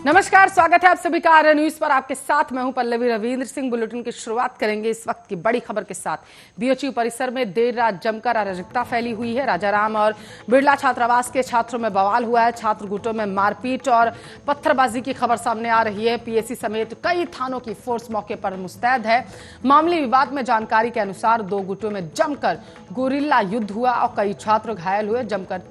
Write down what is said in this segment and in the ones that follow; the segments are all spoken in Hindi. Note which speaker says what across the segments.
Speaker 1: नमस्कार, स्वागत है आप सभी का आर्य न्यूज पर। आपके साथ मैं हूं पल्लवी रविंद्र सिंह। बुलेटिन की शुरुआत करेंगे इस वक्त की बड़ी खबर के साथ। बीएचयू परिसर में देर रात जमकर अराजकता फैली हुई है। राजाराम और बिरला छात्रावास के छात्रों में बवाल हुआ है। छात्र गुटों में मारपीट और पत्थरबाजी की खबर सामने आ रही है। पीएसी समेत कई थानों की फोर्स मौके पर मुस्तैद है। मामले विवाद में जानकारी के अनुसार दो गुटों में जमकर गोरिल्ला युद्ध हुआ और कई छात्र घायल हुए। जमकर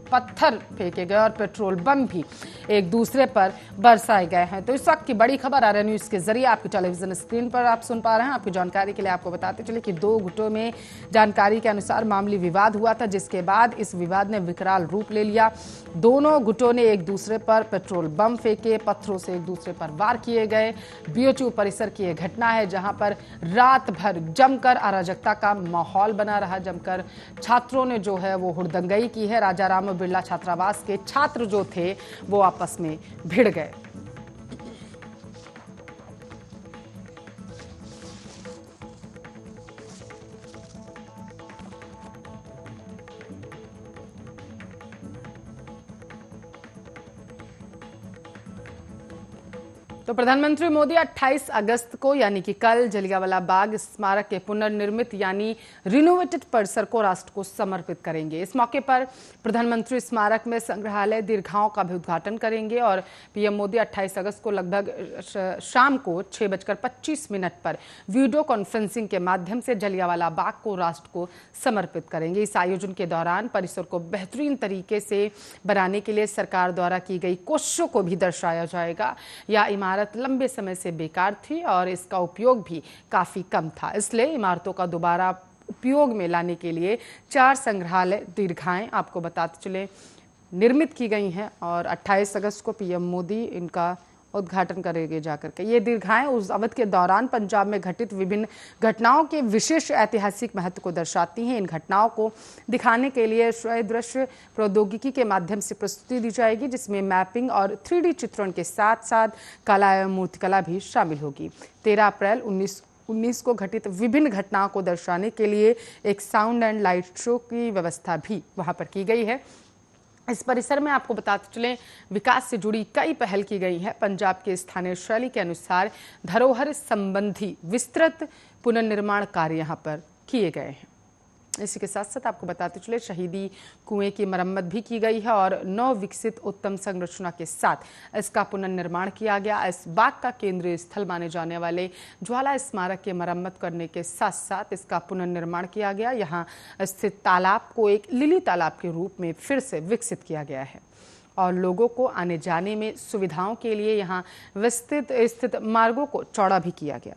Speaker 1: पत्थर फेंके गए और पेट्रोल बम भी एक दूसरे पर बरसाए गए हैं। तो इस वक्त की बड़ी खबर आर्य न्यूज के जरिए आपकी टेलीविजन स्क्रीन पर आप सुन पा रहे हैं। आपकी जानकारी के लिए आपको बताते चले कि दो गुटों में जानकारी के अनुसार मामूली विवाद हुआ था, जिसके बाद इस विवाद ने विकराल रूप ले लिया। दोनों गुटों ने एक दूसरे पर पेट्रोल बम फेंके, पत्थरों से एक दूसरे पर वार किए गए। बीएचयू परिसर की यह घटना है जहां पर रात भर जमकर अराजकता का माहौल बना रहा। जमकर छात्रों ने जो है वो हुड़दंगई की है। राजाराम बिरला छात्रावास के छात्र जो थे वो आपस में भिड़ गए। तो प्रधानमंत्री मोदी 28 अगस्त को यानी कि कल जलियांवाला बाग स्मारक के पुनर्निर्मित यानी रिनोवेटेड परिसर को राष्ट्र को समर्पित करेंगे। इस मौके पर प्रधानमंत्री स्मारक में संग्रहालय दीर्घाओं का भी उद्घाटन करेंगे और पीएम मोदी 28 अगस्त को लगभग शाम को 6:25 पर वीडियो कॉन्फ्रेंसिंग के माध्यम से जलियांवाला बाग को राष्ट्र को समर्पित करेंगे। इस आयोजन के दौरान परिसर को बेहतरीन तरीके से बनाने के लिए सरकार द्वारा की गई कोशिशों को भी दर्शाया जाएगा। यह इमारत लंबे समय से बेकार थी और इसका उपयोग भी काफी कम था, इसलिए इमारतों का दोबारा उपयोग में लाने के लिए 4 संग्रहालय दीर्घाएं आपको बताते चले निर्मित की गई हैं और 28 अगस्त को पीएम मोदी इनका उद्घाटन करेंगे जाकर के। ये दीर्घाएं उस अवधि के दौरान पंजाब में घटित विभिन्न घटनाओं के विशेष ऐतिहासिक महत्व को दर्शाती हैं। इन घटनाओं को दिखाने के लिए श्रव्य दृश्य प्रौद्योगिकी के माध्यम से प्रस्तुति दी जाएगी, जिसमें मैपिंग और 3D चित्रण के साथ साथ कला एवं मूर्तिकला भी शामिल होगी। 13 अप्रैल 1919 को घटित विभिन्न घटनाओं को दर्शाने के लिए एक साउंड एंड लाइट शो की व्यवस्था भी वहां पर की गई है। इस परिसर में आपको बताते चलें विकास से जुड़ी कई पहल की गई है। पंजाब के स्थानीय शैली के अनुसार धरोहर संबंधी विस्तृत पुनर्निर्माण कार्य यहां पर किए गए हैं। इसी के साथ साथ आपको बताते चले शहीदी कुएं की मरम्मत भी की गई है और नव विकसित उत्तम संरचना के साथ इसका पुनर्निर्माण किया गया। इस बाग का केंद्रीय स्थल माने जाने वाले ज्वाला स्मारक की मरम्मत करने के साथ साथ इसका पुनर्निर्माण किया गया। यहाँ स्थित तालाब को एक लिली तालाब के रूप में फिर से विकसित किया गया है और लोगों को आने जाने में सुविधाओं के लिए यहाँ विस्तृत स्थित मार्गों को चौड़ा भी किया गया।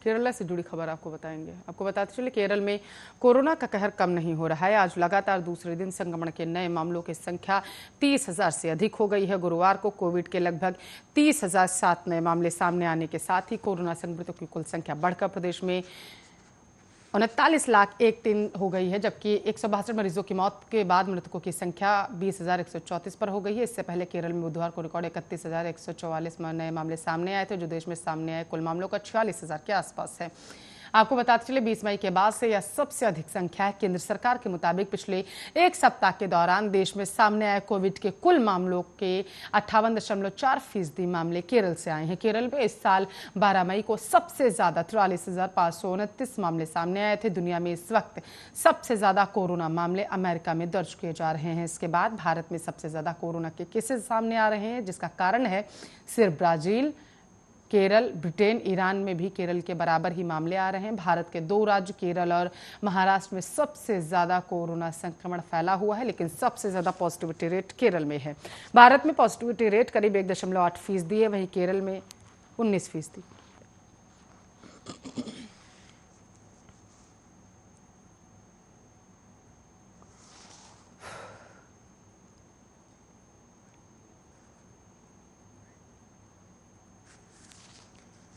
Speaker 1: केरल से जुड़ी खबर आपको बताएंगे। आपको बताते चले केरल में कोरोना का कहर कम नहीं हो रहा है। आज लगातार दूसरे दिन संक्रमण के नए मामलों की संख्या 30,000 से अधिक हो गई है। गुरुवार को कोविड के लगभग 30,007 नए मामले सामने आने के साथ ही कोरोना संक्रमितों की कुल संख्या बढ़कर प्रदेश में 39,01,03 हो गई है, जबकि 162 मरीजों की मौत के बाद मृतकों की संख्या 20,134 पर हो गई है। इससे पहले केरल में बुधवार को रिकॉर्ड 31,144 नए मामले सामने आए थे, जो देश में सामने आए कुल मामलों का 46,000 के आसपास है। आपको बताते चले 20 मई के बाद से यह सबसे अधिक संख्या है। केंद्र सरकार के मुताबिक पिछले एक सप्ताह के दौरान देश में सामने आए कोविड के कुल मामलों के 58.4% मामले केरल से आए हैं। केरल में इस साल 12 मई को सबसे ज्यादा 43,529 मामले सामने आए थे। दुनिया में इस वक्त सबसे ज्यादा कोरोना मामले अमेरिका में दर्ज किए जा रहे हैं। इसके बाद भारत में सबसे ज्यादा कोरोना के केसेस सामने आ रहे हैं, जिसका कारण है सिर्फ ब्राजील, केरल, ब्रिटेन, ईरान में भी केरल के बराबर ही मामले आ रहे हैं। भारत के 2 राज्य केरल और महाराष्ट्र में सबसे ज्यादा कोरोना संक्रमण फैला हुआ है, लेकिन सबसे ज्यादा पॉजिटिविटी रेट केरल में है। भारत में पॉजिटिविटी रेट करीब 1.8% है, वहीं केरल में 19%।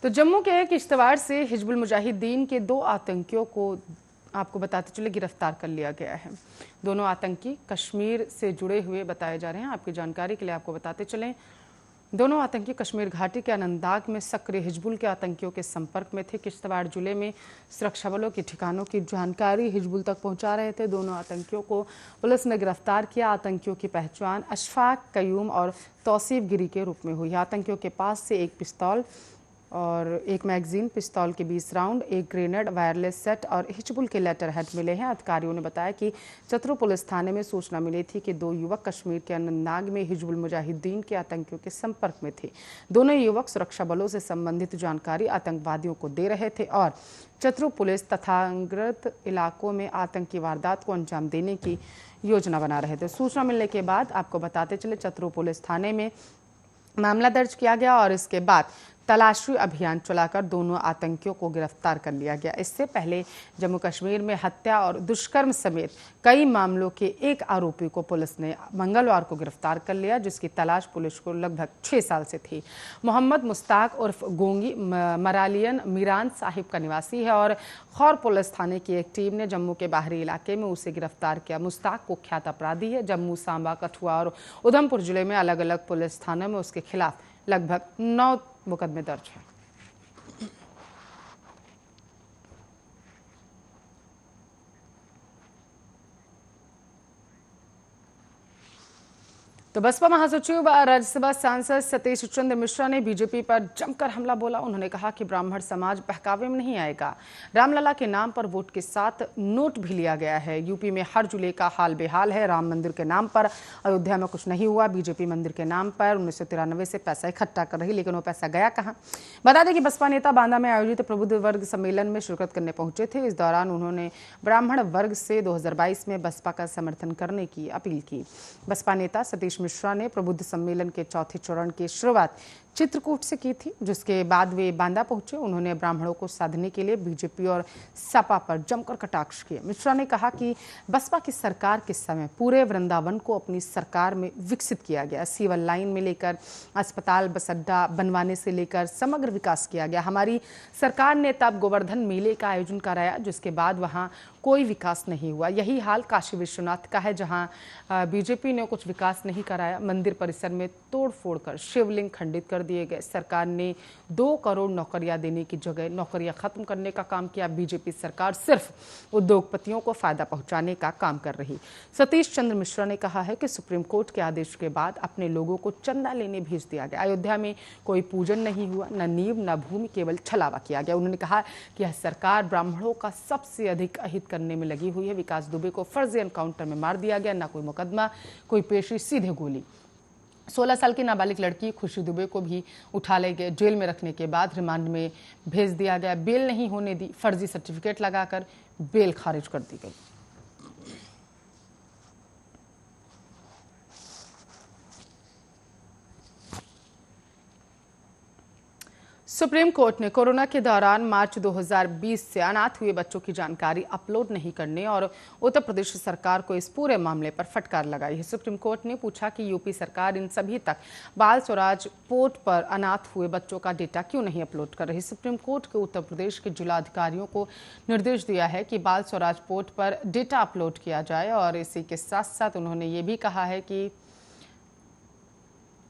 Speaker 1: तो जम्मू के किश्तवाड़ से हिजबुल मुजाहिदीन के 2 आतंकियों को आपको बताते चले गिरफ्तार कर लिया गया है। दोनों आतंकी कश्मीर से जुड़े हुए बताए जा रहे हैं। आपकी जानकारी के लिए आपको बताते चलें दोनों आतंकी कश्मीर घाटी के अनंतनाग में सक्रिय हिजबुल के आतंकियों के संपर्क में थे। किश्तवाड़ जिले में सुरक्षा बलों के ठिकानों की जानकारी हिजबुल तक पहुंचा रहे थे। दोनों आतंकियों को पुलिस ने गिरफ्तार किया। आतंकियों की पहचान अशफाक कयूम और तौसीफ गिरी के रूप में हुई। आतंकियों के पास से एक पिस्तौल और एक मैगजीन, पिस्तौल के 20 राउंड, एक ग्रेनेड, वायरलेस सेट और हिजबुल के लेटर हेड मिले हैं। अधिकारियों ने बताया कि चतरू पुलिस थाने में सूचना मिली थी कि 2 युवक कश्मीर के अनंतनाग में हिजबुल मुजाहिदीन के आतंकियों के संपर्क में थे। दोनों युवक सुरक्षा बलों से संबंधित जानकारी आतंकवादियों को दे रहे थे और चतरू पुलिस तथाग्रत इलाकों में आतंकी वारदात को अंजाम देने की योजना बना रहे थे। सूचना मिलने के बाद आपको बताते चले चतरू पुलिस थाने में मामला दर्ज किया गया और इसके बाद तलाशी अभियान चलाकर दोनों आतंकियों को गिरफ्तार कर लिया गया। इससे पहले जम्मू कश्मीर में हत्या और दुष्कर्म समेत कई मामलों के एक आरोपी को पुलिस ने मंगलवार को गिरफ्तार कर लिया, जिसकी तलाश पुलिस को लगभग 6 साल से थी। मोहम्मद मुश्ताक उर्फ गोंगी मरालियन मीरान साहिब का निवासी है और खौर पुलिस थाने की एक टीम ने जम्मू के बाहरी इलाके में उसे गिरफ्तार किया। मुश्ताक कुख्यात अपराधी है। जम्मू, सांबा, कठुआ और उधमपुर जिले में अलग अलग पुलिस थानों में उसके खिलाफ लगभग 9 मुकदमे दर्ज हैं। तो बसपा महासचिव व राज्यसभा सांसद सतीश चंद्र मिश्रा ने बीजेपी पर जमकर हमला बोला। उन्होंने कहा कि ब्राह्मण समाज बहकावे में नहीं आएगा। रामलला के नाम पर वोट के साथ नोट भी लिया गया है। यूपी में हर जिले का हाल बेहाल है। राम मंदिर के नाम पर अयोध्या में कुछ नहीं हुआ। बीजेपी मंदिर के नाम पर 1993 से पैसा इकट्ठा कर रही, लेकिन वो पैसा गया कहाँ? बता दें कि बसपा नेता बांदा में आयोजित प्रबुद्ध वर्ग सम्मेलन में शिरकत करने पहुंचे थे। इस दौरान उन्होंने ब्राह्मण वर्ग से 2022 में बसपा का समर्थन करने की अपील की। बसपा नेता सतीश मिश्रा ने प्रबुद्ध सम्मेलन के चौथे चरण की शुरुआत चित्रकूट से की थी, जिसके बाद वे बांदा पहुंचे। उन्होंने ब्राह्मणों को साधने के लिए बीजेपी और सपा पर जमकर कटाक्ष किए। मिश्रा ने कहा कि बसपा की सरकार के समय पूरे वृंदावन को अपनी सरकार में विकसित किया गया। सिविल लाइन में लेकर अस्पताल, बस अड्डा बनवाने से लेकर समग्र विकास किया गया। हमारी सरकार ने तब गोवर्धन मेले का आयोजन कराया, जिसके बाद वहां कोई विकास नहीं हुआ। यही हाल काशी विश्वनाथ का है, जहां बीजेपी ने कुछ विकास नहीं कराया। मंदिर परिसर में तोड़ फोड़ कर शिवलिंग खंडित कर दिए गए। सरकार ने 2 करोड़ नौकरियां देने की जगह नौकरियां खत्म करने का काम किया। बीजेपी सरकार सिर्फ उद्योगपतियों को फायदा पहुंचाने का काम कर रही। सतीश चंद्र मिश्रा ने कहा है कि सुप्रीम कोर्ट के आदेश के बाद अपने लोगों को चंदा लेने भेज दिया गया। अयोध्या में कोई पूजन नहीं हुआ, न नींव न भूमि, केवल छलावा किया गया। उन्होंने कहा कि यह सरकार ब्राह्मणों का सबसे अधिक अहित करने में लगी हुई है। विकास दुबे को फर्जी एनकाउंटर में मार दिया गया, ना कोई मुकदमा, कोई पेशी, सीधे गोली। 16 साल की नाबालिग लड़की खुशी दुबे को भी उठा ले गए। जेल में रखने के बाद रिमांड में भेज दिया गया। बेल नहीं होने दी, फर्जी सर्टिफिकेट लगाकर बेल खारिज कर दी गई। सुप्रीम कोर्ट ने कोरोना के दौरान मार्च 2020 से अनाथ हुए बच्चों की जानकारी अपलोड नहीं करने और उत्तर प्रदेश सरकार को इस पूरे मामले पर फटकार लगाई है। सुप्रीम कोर्ट ने पूछा कि यूपी सरकार इन सभी तक बाल स्वराज पोर्टल पर अनाथ हुए बच्चों का डेटा क्यों नहीं अपलोड कर रही। सुप्रीम कोर्ट के उत्तर प्रदेश के जिला अधिकारियों को निर्देश दिया है कि बाल स्वराज पोर्टल पर डेटा अपलोड किया जाए और इसी के साथ साथ उन्होंने ये भी कहा है कि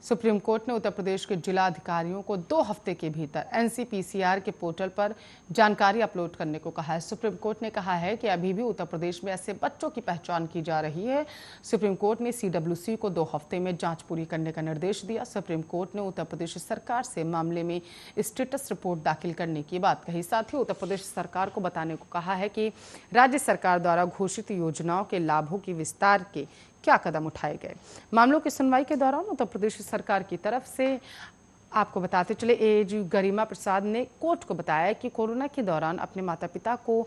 Speaker 1: सुप्रीम कोर्ट ने उत्तर प्रदेश के जिला अधिकारियों को 2 हफ्ते के भीतर एनसीपीसीआर के पोर्टल पर जानकारी अपलोड करने को कहा है। सुप्रीम कोर्ट ने कहा है कि अभी भी उत्तर प्रदेश में ऐसे बच्चों की पहचान की जा रही है। सुप्रीम कोर्ट ने सीडब्ल्यूसी को 2 हफ्ते में जांच पूरी करने का निर्देश दिया। सुप्रीम कोर्ट ने उत्तर प्रदेश सरकार से मामले में स्टेटस रिपोर्ट दाखिल करने की बात कही। साथ ही उत्तर प्रदेश सरकार को बताने को कहा है कि राज्य सरकार द्वारा घोषित योजनाओं के लाभों की विस्तार के क्या कदम उठाए गए। मामलों की सुनवाई के दौरान उत्तर प्रदेश सरकार की तरफ से आपको बताते चले एएजी गरिमा प्रसाद ने कोर्ट को बताया कि कोरोना के दौरान अपने माता पिता को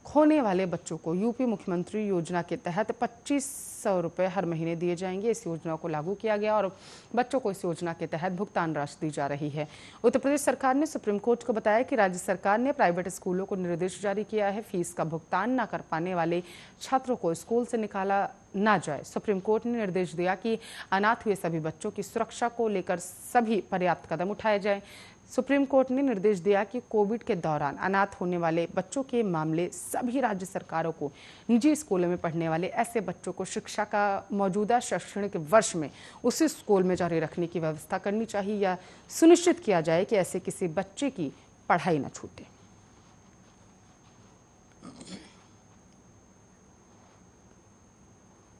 Speaker 1: खोने वाले बच्चों को यूपी मुख्यमंत्री योजना के तहत 2500 रुपये हर महीने दिए जाएंगे। इस योजना को लागू किया गया और बच्चों को इस योजना के तहत भुगतान राशि दी जा रही है। उत्तर प्रदेश सरकार ने सुप्रीम कोर्ट को बताया कि राज्य सरकार ने प्राइवेट स्कूलों को निर्देश जारी किया है, फीस का भुगतान न कर पाने वाले छात्रों को स्कूल से निकाला ना जाए। सुप्रीम कोर्ट ने निर्देश दिया कि अनाथ हुए सभी बच्चों की सुरक्षा को लेकर सभी पर्याप्त कदम उठाए जाएं। सुप्रीम कोर्ट ने निर्देश दिया कि कोविड के दौरान अनाथ होने वाले बच्चों के मामले सभी राज्य सरकारों को निजी स्कूलों में पढ़ने वाले ऐसे बच्चों को शिक्षा का मौजूदा शैक्षणिक वर्ष में उसी स्कूल में जारी रखने की व्यवस्था करनी चाहिए या सुनिश्चित किया जाए कि ऐसे किसी बच्चे की पढ़ाई न छूटे।